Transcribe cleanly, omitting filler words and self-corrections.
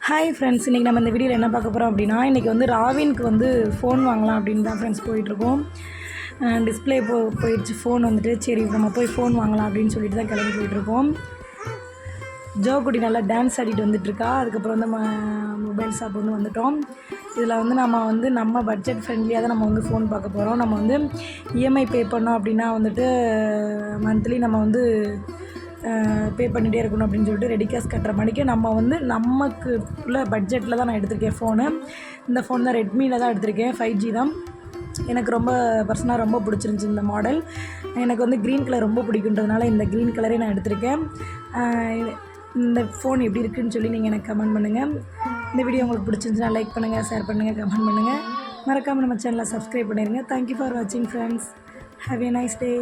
Hi friends, இன்றைக்கி நம்ம இந்த வீடியோவில் என்ன பார்க்க போகிறோம் அப்படின்னா, இன்றைக்கி வந்து ராவினுக்கு வந்து ஃபோன் வாங்கலாம் அப்படின்னு தான் ஃப்ரெண்ட்ஸ் போயிட்டுருக்கோம். டிஸ்பிளே போயிடுச்சு ஃபோன் வந்துட்டு. சரி நம்ம போய் ஃபோன் வாங்கலாம் அப்படின்னு சொல்லிட்டு தான் கிளம்பி போயிட்டுருக்கோம். ஜோ குட்டி நல்லா டான்ஸ் ஆடிட்டு வந்துட்டுருக்கா. அதுக்கப்புறம் வந்து மொபைல் ஷாப் வந்து வந்துவிட்டோம். இதில் வந்து நம்ம பட்ஜெட் ஃப்ரெண்ட்லியாக தான் நம்ம வந்து ஃபோன் பார்க்க போகிறோம். நம்ம வந்து இஎம்ஐ பே பண்ணோம் அப்படின்னா வந்துட்டு மந்த்லி நம்ம வந்து பே பண்ணிகிட்டே இருக்கணும் அப்படின்னு சொல்லிட்டு ரெடி கேஷ் கட்டுற மணிக்கு நம்ம வந்து நமக்கு உள்ள பட்ஜெட்டில் தான் நான் எடுத்திருக்கேன் ஃபோனு. இந்த ஃபோன் தான் ரெட்மியில் தான் எடுத்திருக்கேன். 5G தான். எனக்கு ரொம்ப பர்சனலாக ரொம்ப பிடிச்சிருந்துச்சி இந்த மாடல். எனக்கு வந்து க்ரீன் கலர் ரொம்ப பிடிக்குன்றதுனால இந்த க்ரீன் கலரே நான் எடுத்திருக்கேன். இந்த ஃபோன் எப்படி இருக்குதுன்னு சொல்லி நீங்கள் எனக்கு கமெண்ட் பண்ணுங்கள். இந்த வீடியோ உங்களுக்கு பிடிச்சிருந்துச்சுன்னா லைக் பண்ணுங்கள், ஷேர் பண்ணுங்கள், கமெண்ட் பண்ணுங்கள். மறக்காமல் நம்ம சேனலை சப்ஸ்கிரைப் பண்ணிடுங்க. தேங்க்யூ ஃபார் வாட்சிங் friends. Have a nice day.